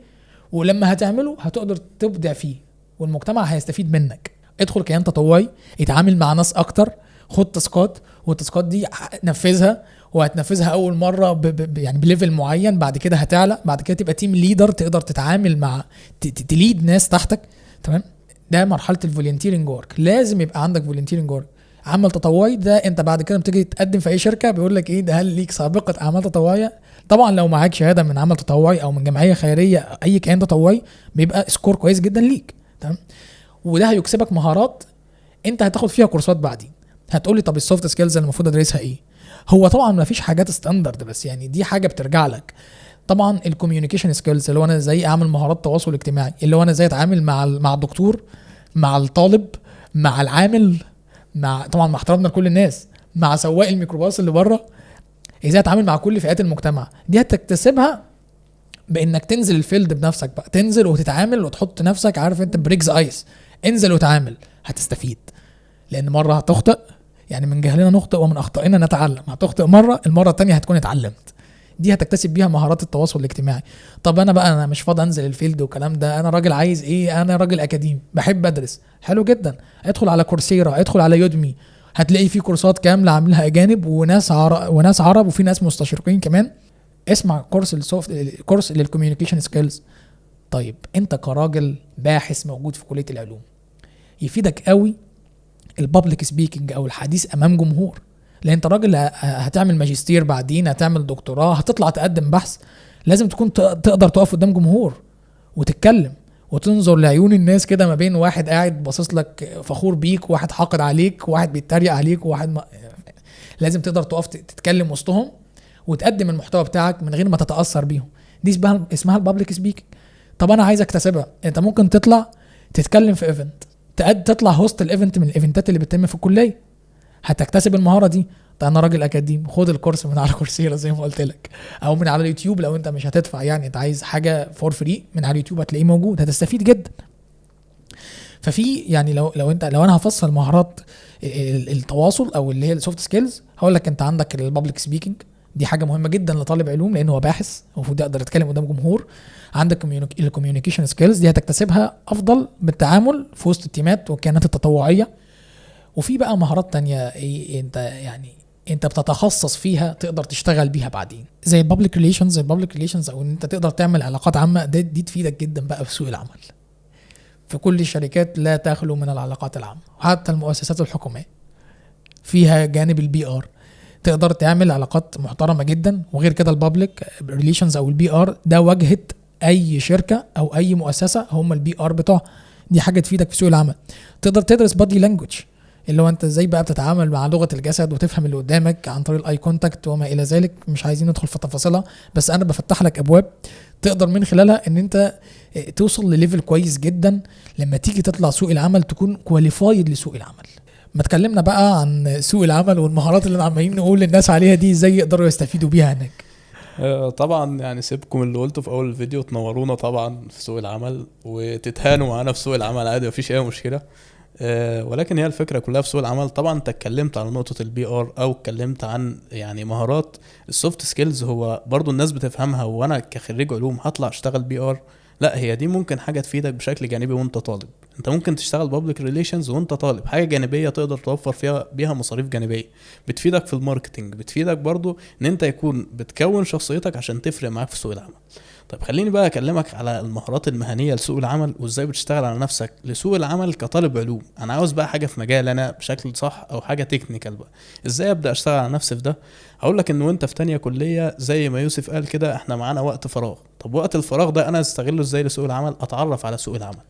ولما هتعمله هتقدر تبدع فيه والمجتمع هيستفيد منك. ادخل كيان تطوعي، اتعامل مع ناس اكتر، خد تاسكات، والتاسكات دي نفذها. وهتنفذها اول مره يعني بليفل معين، بعد كده هتعلى، بعد كده تبقى تيم ليدر، تقدر تتعامل مع تليد ناس تحتك. تمام. ده مرحله الفولنتيرنج ورك. لازم يبقى عندك فولنتيرنج ورك، عمل تطوعي. ده انت بعد كده بتيجي تقدم في اي شركه بيقول لك ايه ده، هل ليك سابقه اعمال تطوعيه؟ طبعا لو معاك شهاده من عمل تطوعي او من جمعيه خيريه، اي كيان تطوعي، بيبقى سكور كويس جدا ليك. تمام. وده هيكسبك مهارات انت هتاخد فيها كورسات بعدين. هتقولي طب السوفت سكيلز اللي المفروض ادرسها ايه؟ هو طبعا ما فيش حاجات ستاندرد، بس يعني دي حاجه بترجع لك. طبعا الكوميونيكيشن سكيلز، اللي هو انا ازاي اعمل مهارات تواصل اجتماعي، اللي هو انا ازاي اتعامل مع الدكتور، مع الطالب، مع العامل، مع طبعا مع احترامنا لكل الناس، مع سواق الميكروباص اللي بره. ازاي اتعامل مع كل فئات المجتمع. دي هتكتسبها بانك تنزل الفيلد بنفسك بقى، تنزل وتتعامل وتحط نفسك، عارف انت بريكز ايس، انزل وتعامل، هتستفيد. لان مره هتخطئ، يعني من جهلنا نخطئ ومن اخطائنا نتعلم. هتخطئ مره، المره الثانيه هتكون اتعلمت. دي هتكتسب بيها مهارات التواصل الاجتماعي. طب انا مش فاضي انزل الفيلد والكلام ده، انا راجل عايز ايه؟ انا راجل اكاديمي بحب ادرس. حلو جدا، ادخل على كورسيرا، ادخل على يودمي، هتلاقي فيه كورسات كامله عاملها اجانب وناس عرب وفي ناس مستشرقين كمان. اسمع كورس للكوميونيكيشن سكيلز. طيب انت كراجل باحث موجود في كليه العلوم، يفيدك قوي البابليك سبيكينج او الحديث امام جمهور. لان انت راجل هتعمل ماجستير، بعدين هتعمل دكتوراه، هتطلع تقدم بحث، لازم تكون تقدر تقف قدام جمهور وتتكلم وتنظر لعيون الناس كده، ما بين واحد قاعد باصص لك فخور بيك، وواحد حاقد عليك، وواحد بيتريق عليك، وواحد لازم تقدر تقف تتكلم وسطهم وتقدم المحتوى بتاعك من غير ما تتاثر بيهم. دي اسمها البابليك سبيكينج. طب انا عايز اكتسبها. انت ممكن تطلع تتكلم في ايفنت، تطلع هوست الايفنت من الايفنتات اللي بتتم في الكليه، هتكتسب المهاره دي. طيب انا راجل اكاديمي، خد الكورس من على كورسيرا زي ما قلت لك، او من على اليوتيوب. لو انت مش هتدفع، يعني انت عايز حاجه فور فري، من على اليوتيوب هتلاقيه موجود، هتستفيد جدا. ففي يعني لو انا هفصل مهارات التواصل او اللي هي السوفت سكيلز، هقول لك انت عندك البابليك سبيكينج، دي حاجه مهمه جدا لطالب علوم لانه هو باحث المفروض يقدر يتكلم قدام جمهور. عندك الكوميونيكيشن سكيلز، دي هتكتسبها افضل بالتعامل في وسط التيمات والكيانات التطوعيه. وفي بقى مهارات تانية انت بتتخصص فيها، تقدر تشتغل بيها بعدين، زي البابليك ريليشنز، او ان انت تقدر تعمل علاقات عامه. دي تفيدك جدا بقى في سوق العمل. في كل الشركات لا تخلو من العلاقات العامه، حتى المؤسسات الحكوميه فيها جانب البي ار، تقدر تعمل علاقات محترمه جدا. وغير كده البابليك ريليشنز او البي ار ده واجهه اي شركه او اي مؤسسه، هم البي ار بتوع. دي حاجه تفيدك في سوق العمل. تقدر تدرس بادي لانجوج، اللي هو انت ازاي بقى بتتعامل مع لغه الجسد وتفهم اللي قدامك عن طريق الاي كونتاكت وما الى ذلك. مش عايزين ندخل في تفاصيلها، بس انا بفتح لك ابواب تقدر من خلالها ان انت توصل لليفل كويس جدا لما تيجي تطلع سوق العمل، تكون كواليفايد لسوق العمل. ما تكلمنا بقى عن سوق العمل والمهارات اللي عمالين نقول للناس عليها دي، ازاي يقدروا يستفيدوا بيها هناك. طبعا يعني سيبكم اللي قلته في اول الفيديو، تنورونا طبعا في سوق العمل وتتهانوا معانا في سوق العمل عادي، مفيش اي مشكله. ولكن هي الفكره كلها في سوق العمل. طبعا انت اتكلمت على نقطه البي ار، او اتكلمت عن يعني مهارات السوفت سكيلز. هو برضو الناس بتفهمها، وانا كخريج علوم هطلع اشتغل بي ار؟ لا، هي دي ممكن حاجه تفيدك بشكل جانبي وانت طالب. انت ممكن تشتغل بابليك ريليشنز وانت طالب، حاجه جانبيه تقدر توفر فيها بيها مصاريف جانبيه، بتفيدك في الماركتنج، بتفيدك برضو ان انت يكون بتكون شخصيتك عشان تفرق معاك في سوق العمل. طيب خليني بقى اكلمك على المهارات المهنيه لسوق العمل، وازاي بتشتغل على نفسك لسوق العمل كطالب علوم. انا عاوز بقى حاجه في مجال انا بشكل صح، او حاجه تكنيكال بقى. ازاي ابدا اشتغل على نفسي في ده؟ هقول لك ان وانت في تانية كليه زي ما يوسف قال كده، احنا معانا وقت فراغ. طب وقت الفراغ ده انا استغله ازاي لسوق العمل؟ اتعرف على سوق العمل.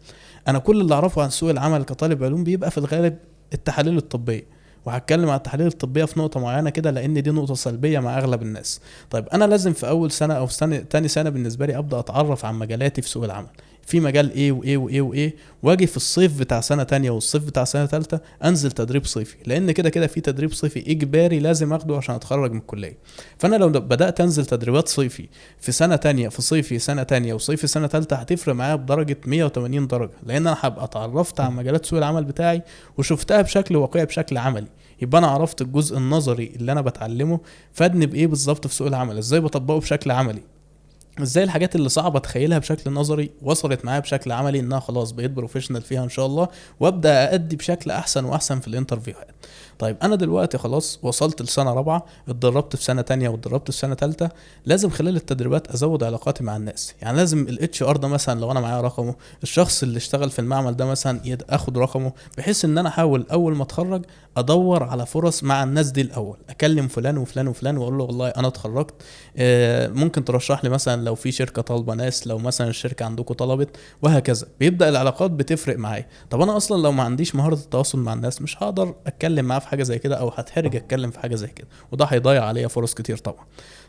انا كل اللي اعرفه عن سوق العمل كطالب علوم بيبقى في الغالب التحاليل الطبيه، وهتكلم على التحاليل الطبيه في نقطه معينه كده، لان دي نقطه سلبيه مع اغلب الناس. طيب انا لازم في اول سنه او تاني سنه بالنسبه لي ابدا اتعرف عن مجالاتي في سوق العمل، في مجال ايه وايه وايه وايه، واجي في الصيف بتاع سنه تانية والصيف بتاع سنه تالتة انزل تدريب صيفي، لان كده كده في تدريب صيفي اجباري لازم اخده عشان اتخرج من الكليه. فانا لو بدات انزل تدريبات صيفي في سنه تانية، في صيفي سنه تانية وصيفي سنه تالتة، هتفرق معايا بدرجه 180 درجه، لان انا هبقى اتعرفت على مجالات سوق العمل بتاعي وشفتها بشكل واقعي بشكل عملي. يبقى انا عرفت الجزء النظري اللي انا بتعلمه فادني بايه بالظبط في سوق العمل، ازاي بطبقه بشكل عملي، ازاي الحاجات اللي صعبه اتخيلها بشكل نظري وصلت معايا بشكل عملي، انها خلاص بقيت بروفيشنال فيها ان شاء الله، وابدا ادي بشكل احسن واحسن في الانترفيوهات. طيب انا دلوقتي خلاص وصلت لسنه رابعه، اتدربت في سنه تانية واتدربت في سنه تالتة، لازم خلال التدريبات ازود علاقاتي مع الناس. يعني لازم الاتش ار ده مثلا لو انا معايا رقمه، الشخص اللي اشتغل في المعمل ده مثلا اخد رقمه، بحيث ان انا احاول اول ما اتخرج ادور على فرص مع الناس دي الاول، اكلم فلان وفلان وفلان واقول له والله انا اتخرجت، ممكن ترشح لي مثلا لو في شركه طالبه ناس، لو مثلا الشركه عندكم طلبت، وهكذا. بيبدا العلاقات بتفرق معايا. طب انا اصلا لو ما عنديش مهاره التواصل مع الناس مش هقدر اتكلم معاه في حاجه زي كده، او هتحرج اتكلم في حاجه زي كده، وده هيضيع عليا فرص كتير طبعا.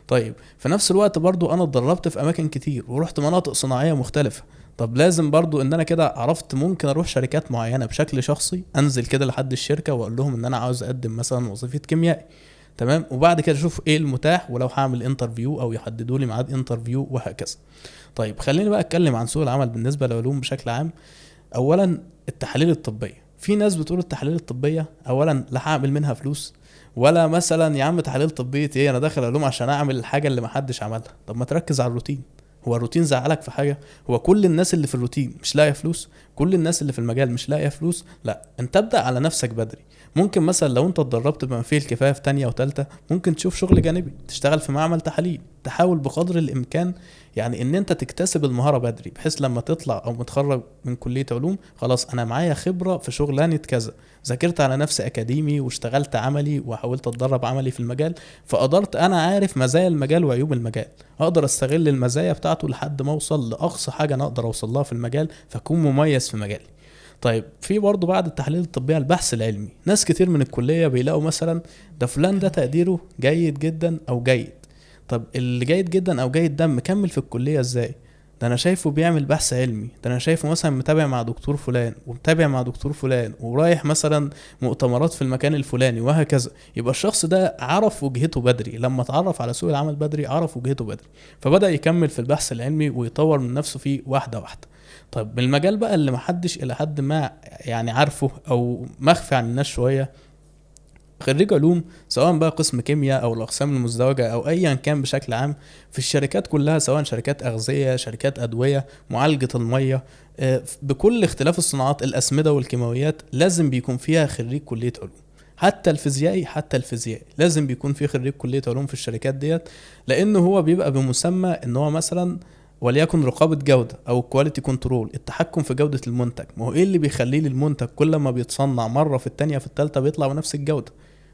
طيب في نفس الوقت برضو انا اتدربت في اماكن كتير ورحت مناطق صناعيه مختلفه. طب لازم برضو ان انا كده عرفت ممكن اروح شركات معينه بشكل شخصي، انزل كده لحد الشركه واقول لهم ان انا عاوز اقدم مثلا وظيفه كيميائي، تمام، وبعد كده اشوف ايه المتاح، ولو هعمل انترفيو او يحددوا لي ميعاد انترفيو وهكذا. طيب خليني بقى اتكلم عن سوق العمل بالنسبه للعلوم بشكل عام. اولا التحاليل الطبيه، في ناس بتقول التحاليل الطبيه اولا لا هعمل منها فلوس، ولا مثلا يا عم تحاليل طبيه ايه، انا داخل علوم عشان اعمل الحاجه اللي محدش عملها. طب ما تركز على الروتين. هو الروتين زعلك في حاجه؟ هو كل الناس اللي في الروتين مش لاقيه فلوس؟ كل الناس اللي في المجال مش لاقيه فلوس؟ لا، انت ابدا على نفسك بدري. ممكن مثلا لو انت اتدربت بما فيه الكفايه في تانية وتالتة، ممكن تشوف شغل جانبي، تشتغل في معمل تحاليل، تحاول بقدر الامكان يعني ان انت تكتسب المهاره بدري، بحيث لما تطلع او متخرج من كليه علوم خلاص انا معايا خبره في شغلانه كذا، ذاكرت على نفسي اكاديمي واشتغلت عملي وحاولت اتدرب عملي في المجال، فقدرت انا عارف مزايا المجال وعيوب المجال، اقدر استغل المزايا بتاعته لحد ما اوصل لاقصى حاجه انا اقدر اوصل لها في المجال، فاكون مميز في مجالي. طيب في برضه بعد التحاليل الطبيه البحث العلمي، ناس كتير من الكليه بيلاقوا مثلا ده فلان ده تقديره جيد جدا او جيد. طب اللي جيد جدا او جيد ده مكمل في الكليه ازاي؟ ده انا شايفه بيعمل بحث علمي، ده انا شايفه مثلا متابع مع دكتور فلان ومتابع مع دكتور فلان ورايح مثلا مؤتمرات في المكان الفلاني وهكذا. يبقى الشخص ده عرف وجهته بدري، لما اتعرف على سوق العمل بدري عرف وجهته بدري، فبدأ يكمل في البحث العلمي ويطور من نفسه فيه واحدة واحدة. طيب بالمجال بقى اللي محدش الى حد ما يعني عارفه او مخفي عن الناس شوية، خريج علوم سواء بقى قسم كيمياء او الاقسام المزدوجه او ايا كان بشكل عام، في الشركات كلها سواء شركات اغذيه، شركات ادويه، معالجه الميه، بكل اختلاف الصناعات، الاسمده والكيماويات، لازم بيكون فيها خريج كليه علوم. حتى الفيزيائي لازم بيكون فيه خريج كليه علوم في الشركات ديت، لانه هو بيبقى بمسمى ان هو مثلا وليكن رقابة جودة أو كواليتي كنترول، التحكم في جودة المنتج. ما هو إيه اللي بيخليه للمنتج كل ما بيتصنع مرة في التانية في التالتة بيطلع بنفس الجودة؟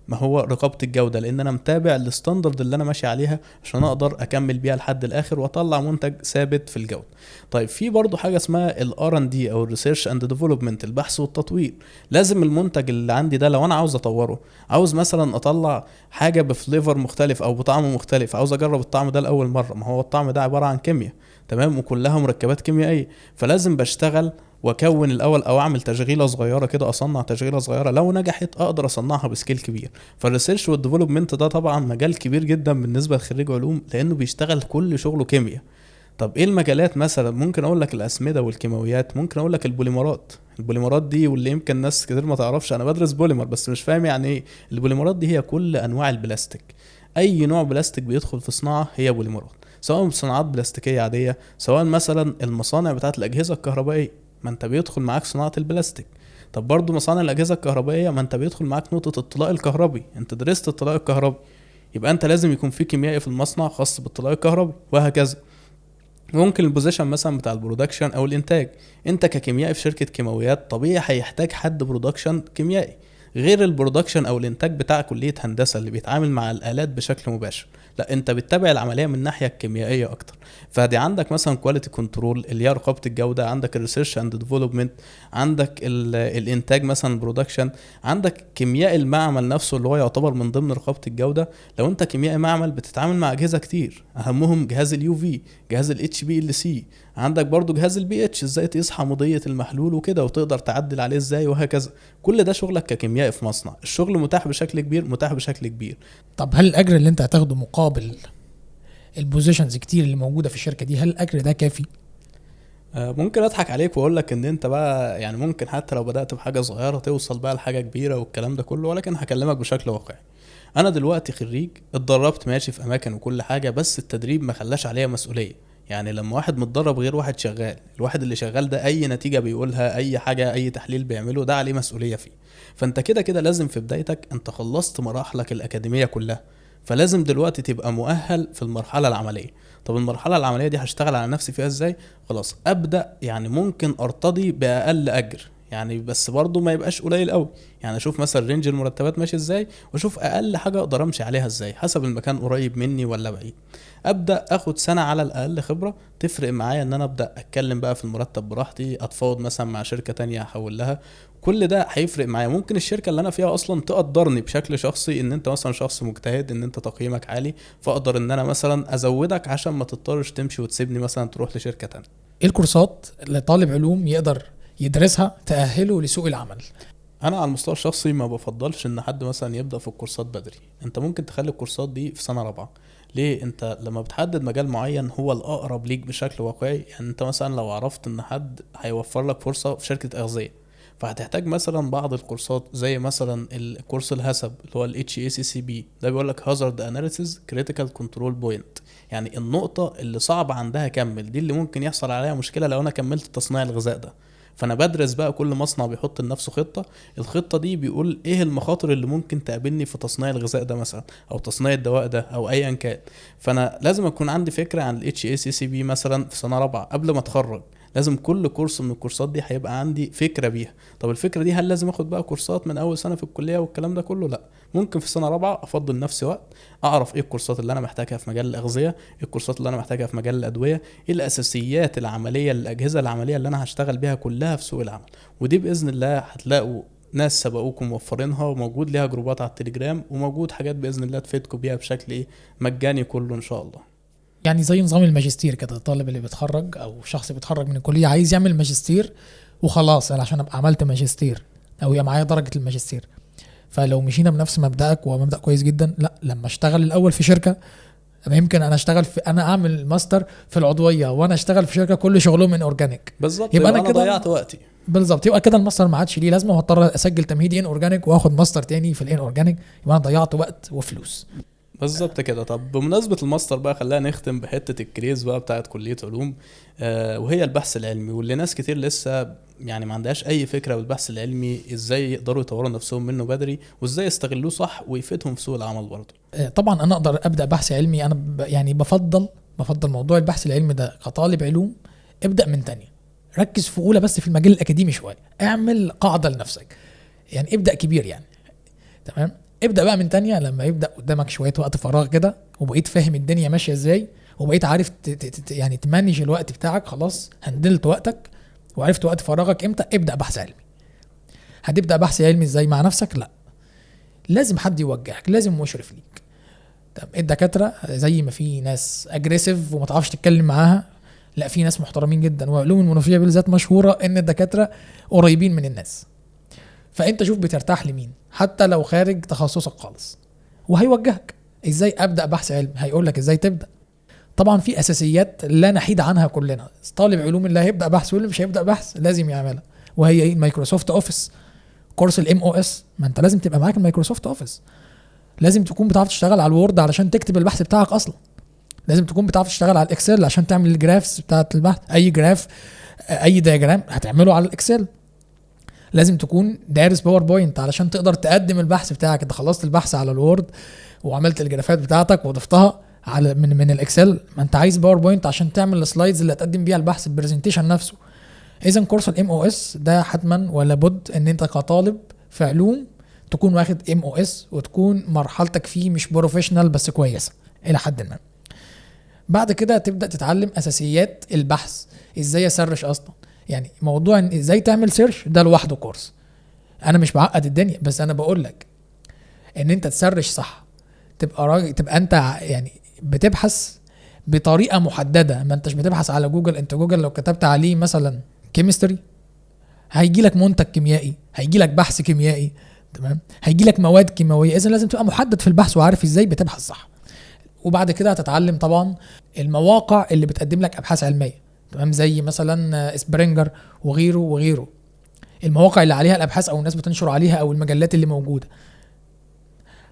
ما هو رقابة الجودة، لأن أنا متابع الستاندرد اللي أنا ماشي عليها عشان أقدر أكمل بيها لحد الآخر وأطلع منتج ثابت في الجودة. طيب في برضو حاجة اسمها ال R&D أو Research and Development، البحث والتطوير. لازم المنتج اللي عندي ده لو أنا عاوز أطوره، عاوز مثلا أطلع حاجة بفليفر مختلف أو بطعم مختلف، عاوز أجرب الطعم ده لأول مرة، ما هو الطعم ده عبارة عن كيمياء، تمام، وكلها مركبات كيميائيه، فلازم بشتغل واكون الاول او اعمل تشغيله صغيره كده، اصنع تشغيله صغيره، لو نجحت اقدر اصنعها بسكيل كبير. فالريسيرش والديفلوبمنت ده طبعا مجال كبير جدا بالنسبه لخريج علوم، لانه بيشتغل كل شغله كيمياء. طب ايه المجالات مثلا؟ ممكن اقول لك الاسمده والكيماويات، ممكن اقول لك البوليمرات دي، واللي يمكن ناس كتير ما تعرفش، انا بدرس بوليمر بس مش فاهم يعني ايه البوليمرات دي. هي كل انواع البلاستيك، اي نوع بلاستيك بيدخل في صناعه هي بوليمرات، سواء صناعات بلاستيكيه عاديه، سواء مثلا المصانع بتاعت الاجهزه الكهربائيه، ما انت بيدخل معاك صناعه البلاستيك. طب برضو مصانع الاجهزه الكهربائيه، ما انت بيدخل معاك نقطه الطلاء الكهربي، انت درست الطلاء الكهربي، يبقى انت لازم يكون في كيميائي في المصنع خاص بالطلاء الكهربي، وهكذا. ممكن البوزيشن مثلا بتاع البرودكشن او الانتاج. انت ككيميائي في شركه كيماويات طبيعي هيحتاج حد برودكشن كيميائي، غير البرودكشن او الانتاج بتاع كليه هندسه اللي بيتعامل مع الالات بشكل مباشر. لا، انت بتتابع العمليه من الناحيه الكيميائيه اكتر. فدي عندك مثلا كواليتي كنترول اللي هي رقابه الجوده، عندك الريسيرش اند ديفلوبمنت، عندك الانتاج مثلا برودكشن، عندك كيمياء المعمل نفسه اللي هو يعتبر من ضمن رقابه الجوده. لو انت كيميائي معمل بتتعامل مع اجهزه كتير، اهمهم جهاز اليو في، جهاز الاتش بي ال سي، عندك برضو جهاز البي اتش ازاي تقيس حموضيه المحلول وكده وتقدر تعدل عليه ازاي وهكذا. كل ده شغلك ككيميائي في مصنع. الشغل متاح بشكل كبير، متاح بشكل كبير. طب هل الاجر اللي انت هتاخده مقابل البوزيشنز كتير اللي موجوده في الشركه دي، هل الاجر ده كافي؟ ممكن اضحك عليك واقول لك ان انت بقى يعني ممكن حتى لو بدأت بحاجة صغيرة توصل بقى لحاجة كبيرة والكلام ده كله، ولكن هكلمك بشكل واقعي. انا دلوقتي خريج، اتدربت ماشي في اماكن وكل حاجة، بس التدريب ما خلاش عليا مسؤولية. يعني لما واحد متدرب غير واحد شغال، الواحد اللي شغال ده اي نتيجة بيقولها، اي حاجة، اي تحليل بيعمله ده عليه مسؤولية فيه. فانت كده كده لازم في بدايتك انت خلصت مراحلك الأكاديمية كلها، فلازم دلوقتي تبقى مؤهل في المرحلة العملية. طب المرحلة العملية دي هشتغل على نفسي فيها ازاي؟ خلاص ابدأ يعني ممكن ارتضي بأقل اجر، يعني بس برضو ما يبقاش قليل قوي. يعني اشوف مثلا رينج المرتبات ماشي ازاي، واشوف اقل حاجة اقدر امشي عليها ازاي حسب المكان قريب مني ولا بعيد. ابدا اخد سنة على الاقل خبرة، تفرق معايا ان انا ابدا اتكلم بقى في المرتب براحتي، اتفاوض مثلا مع شركة تانية احول لها. كل ده هيفرق معايا. ممكن الشركة اللي انا فيها اصلا تقدرني بشكل شخصي ان انت مثلا شخص مجتهد، ان انت تقييمك عالي، فاقدر ان انا مثلا ازودك عشان ما تضطرش تمشي وتسيبني مثلا تروح لشركة تانية. ايه الكورسات اللي طالب علوم يقدر يدرسها تأهله لسوق العمل؟ انا على المستوى الشخصي ما بفضلش ان حد مثلا يبدا في الكورسات بدري. انت ممكن تخلي الكورسات دي في سنه رابعه. ليه؟ انت لما بتحدد مجال معين هو الاقرب ليك بشكل واقعي. يعني انت مثلا لو عرفت ان حد هيوفر لك فرصه في شركه اغذيه، فهتحتاج مثلا بعض الكورسات زي مثلا الكورس الهسب اللي هو ال HACCP. ده بيقول لك Hazard Analysis Critical Control Point، يعني النقطة اللي صعب عندها كمل، دي اللي ممكن يحصل عليها مشكلة لو انا كملت تصنيع الغذاء ده. فانا بدرس بقى كل مصنع بيحط لنفسه خطة، الخطة دي بيقول ايه المخاطر اللي ممكن تقابلني في تصنيع الغذاء ده مثلا، او تصنيع الدواء ده، او ايا كان. فانا لازم اكون عندي فكرة عن ال HACCP مثلا في سنة رابعة قبل ما اتخرج. لازم كل كورس من الكورسات دي هيبقى عندي فكرة بيها. طب الفكرة دي هل لازم اخد بقى كورسات من اول سنة في الكلية والكلام ده كله؟ لا، ممكن في سنة رابعة افضل نفسي وقت اعرف ايه الكورسات اللي انا محتاجها في مجال الاغذية، ايه الكورسات اللي انا محتاجها في مجال الادوية، ايه الاساسيات العملية، الاجهزة العملية اللي انا هشتغل بيها كلها في سوق العمل. ودي باذن الله هتلاقوا ناس سبقوكم موفرينها، وموجود ليها جروبات على التليجرام، وموجود حاجات باذن الله تفيدكم بيها بشكل ايه مجاني كله ان شاء الله. يعني زي نظام الماجستير كده، الطالب اللي بيتخرج او شخص بيتخرج من الكليه عايز يعمل ماجستير وخلاص، انا عشان ابقى عملت ماجستير او يبقى معايا درجه الماجستير. فلو مشينا بنفس مبدأك، ومبدأ كويس جدا، لا لما اشتغل الاول في شركه، يمكن انا اشتغل في، انا اعمل ماستر في العضويه وانا اشتغل في شركه كل شغلهم من اورجانيك، بالظبط، يبقى يبقى انا انا كده ضيعت وقتي. بالظبط، يبقى كده الماستر ما عادش ليه لازمه، وهضطر اسجل تمهيدي ان اورجانيك واخد ماستر تاني في الان اورجانيك، يبقى انا ضيعت وقت وفلوس. بالظبط كده. طب بمناسبة الماستر بقى، خلينا نختم بحتة الكريز بقى بتاعت كلية علوم، وهي البحث العلمي، واللي ناس كتير لسه يعني ما عندهاش اي فكرة بالبحث العلمي، ازاي يقدروا يطوروا نفسهم منه بدري، وازاي يستغلوه صح ويفيدهم في سوق العمل برضه. طبعا انا اقدر ابدا بحث علمي، انا يعني بفضل موضوع البحث العلمي ده كطالب علوم. ابدا من تانية، ركز في اولى بس في المجال الاكاديمي شويه، اعمل قاعده لنفسك، يعني ابدا كبير يعني. تمام، ابدا بقى من تانية لما يبدا قدامك شويه وقت فراغ كده، وبقيت فاهم الدنيا ماشيه ازاي، وبقيت عارف يعني تمانج الوقت بتاعك، خلاص هندلت وقتك وعرفت وقت فراغك امتى، ابدا بحث علمي. هتبدا بحث علمي ازاي مع نفسك؟ لا، لازم حد يوجهك، لازم مشرف ليك. طب الدكاتره زي ما في ناس اجريسيف وما تعرفش تتكلم معاها، لا في ناس محترمين جدا، وعلوم المنوفيه بالذات مشهوره ان الدكاتره قريبين من الناس. فانت شوف بترتاح لمين، حتى لو خارج تخصصك خالص، وهيوجهك ازاي ابدا بحث علمي، هيقول لك ازاي تبدا. طبعا في اساسيات لا نحيد عنها كلنا، طالب علوم اللي هيبدا بحث واللي مش هيبدا بحث لازم يعملها، وهي ايه؟ مايكروسوفت اوفيس، كورس الام او اس. ما انت لازم تبقى معاك المايكروسوفت اوفيس، لازم تكون بتعرف تشتغل على الوورد علشان تكتب البحث بتاعك اصلا، لازم تكون بتعرف تشتغل على الاكسل عشان تعمل الجرافس بتاعت البحث، اي جراف اي دياجرام هتعمله على الاكسل، لازم تكون دارس باوربوينت علشان تقدر تقدم البحث بتاعك. انت خلصت البحث على الوورد وعملت الجرافات بتاعتك وضفتها، على من الاكسل، ما انت عايز باوربوينت عشان تعمل السلايدز اللي هتقدم بيها البحث، البرزنتيشن نفسه. اذا كورس الام او اس ده حتما ولا بد ان انت كطالب في علوم تكون واخد ام او اس، وتكون مرحلتك فيه مش بروفيشنال بس كويسه الى حد ما. بعد كده تبدا تتعلم اساسيات البحث، ازاي اسرش اصلا. يعني موضوع ان ازاي تعمل سيرش ده لوحده كورس. انا مش بعقد الدنيا، بس انا بقول لك ان انت تسرش صح، تبقى راجل، تبقى انت يعني بتبحث بطريقه محدده. ما انتش بتبحث على جوجل. انت جوجل لو كتبت عليه مثلا كيمستري هيجي لك منتج كيميائي، هيجي لك بحث كيميائي، تمام، هيجي لك مواد كيماويه. اذا لازم تبقى محدد في البحث وعارف ازاي بتبحث صح. وبعد كده هتتعلم طبعا المواقع اللي بتقدم لك ابحاث علميه، تمام، زي مثلا سبرينجر وغيره وغيره. المواقع اللي عليها الابحاث او الناس بتنشر عليها او المجلات اللي موجوده.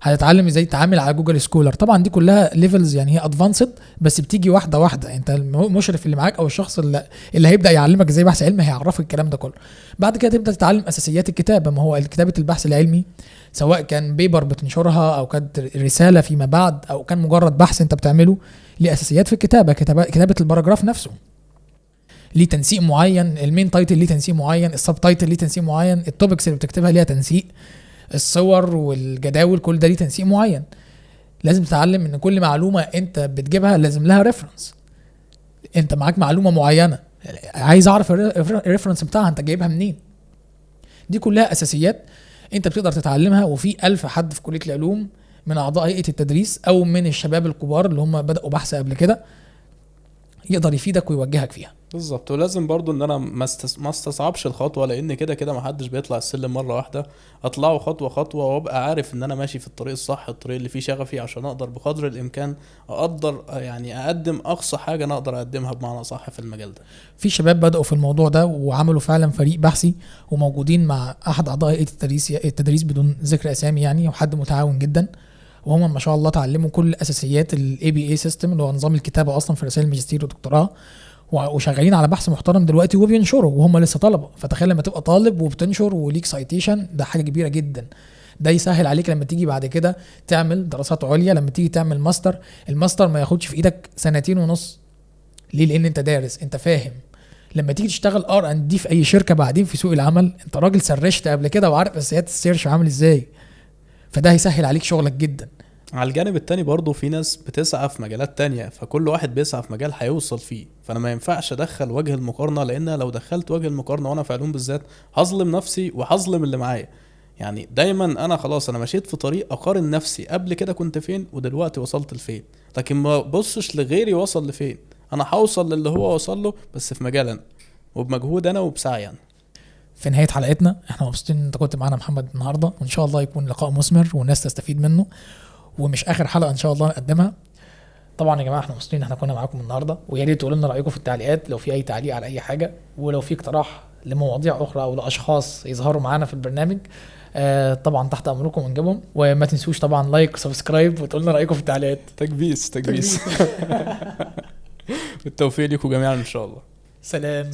هتتعلم ازاي تتعامل على جوجل سكولر. طبعا دي كلها ليفلز، يعني هي ادفانسد، بس بتيجي واحده واحده. انت المشرف اللي معاك او الشخص اللي هيبدا يعلمك ازاي بحث علمي هيعرفك الكلام ده كله. بعد كده تبدا تتعلم اساسيات الكتابه. ما هو كتابه البحث العلمي سواء كان بيبر بتنشرها او كانت رساله فيما بعد او كان مجرد بحث انت بتعمله، ليه اساسيات في الكتابه. كتابه الباراجراف نفسه ليه تنسيق معين، المين تايتل ليه تنسيق معين، السب تايتل ليه تنسيق معين، التوبكس اللي بتكتبها ليها تنسيق، الصور والجداول كل ده ليه تنسيق معين. لازم تتعلم ان كل معلومه انت بتجيبها لازم لها ريفرنس. انت معاك معلومه معينه، عايز اعرف الريفرنس بتاعها انت جايبها منين. دي كلها اساسيات انت بتقدر تتعلمها. وفي 1000 حد في كليه العلوم من اعضاء هيئه التدريس او من الشباب الكبار اللي هم بداوا بحث قبل كده يقدر يفيدك ويوجهك فيها. بالظبط. ولازم برضو ان انا ما استصعبش الخطوه، لان كده كده ما حدش بيطلع السلم مره واحده. اطلعه خطوه خطوه وابقى عارف ان انا ماشي في الطريق الصح، الطريق اللي فيه شغفي، عشان اقدر بقدر الامكان يعني اقدم اقصى حاجه انا اقدر اقدمها بمعنى صح في المجال ده. في شباب بدأوا في الموضوع ده وعملوا فعلا فريق بحثي وموجودين مع احد اعضاء هيئه التدريس بدون ذكر اسامي يعني، وحد متعاون جدا. وهم ما شاء الله تعلموا كل اساسيات الاي بي اي سيستم اللي هو نظام الكتابه اصلا في رسائل الماجستير والدكتوراه، وشغالين على بحث محترم دلوقتي وبينشروا وهم لسه طلبه. فتخيل لما تبقى طالب وبتنشر وليك سايتيشن، ده حاجه كبيره جدا. ده يسهل عليك لما تيجي بعد كده تعمل دراسات عليا، لما تيجي تعمل ماستر. الماستر ما ياخدش في ايدك 2.5 سنين. ليه؟ لان انت دارس، انت فاهم. لما تيجي تشتغل ار ان دي في اي شركه بعدين في سوق العمل، انت راجل سرشت قبل كده وعارف اساسيات السيرش عامل ازاي، فده هيسهل عليك شغلك جدا. على الجانب التاني برضو في ناس بتسعى في مجالات تانية، فكل واحد بيسعى في مجال هيوصل فيه. فانا ما ينفعش ادخل وجه المقارنة، لان لو دخلت وجه المقارنة وانا في علوم بالذات هظلم نفسي وهظلم اللي معايا. يعني دايما انا خلاص انا مشيت في طريق اقارن نفسي قبل كده كنت فين ودلوقتي وصلت لفين، لكن ما بصش لغيري وصل لفين. انا هوصل للي هو وصل له بس في مجال انا وبمجهود انا وبسعي انا. في نهايه حلقتنا احنا مبسوطين ان انت كنت معانا محمد النهارده، وان شاء الله يكون لقاء مثمر والناس تستفيد منه، ومش اخر حلقه ان شاء الله نقدمها. طبعا يا جماعه احنا مبسوطين ان احنا كنا معاكم النهارده، ويا ريت تقولوا لنا رايكم في التعليقات لو في اي تعليق على اي حاجه، ولو في اقتراح لمواضيع اخرى او لاشخاص يظهروا معانا في البرنامج طبعا تحت امركم ونجيبهم. وما تنسوش طبعا لايك وسبسكرايب وتقولوا لنا رايكم في التعليقات. تكبيس بالتوفيق لكم جميعا ان شاء الله. سلام.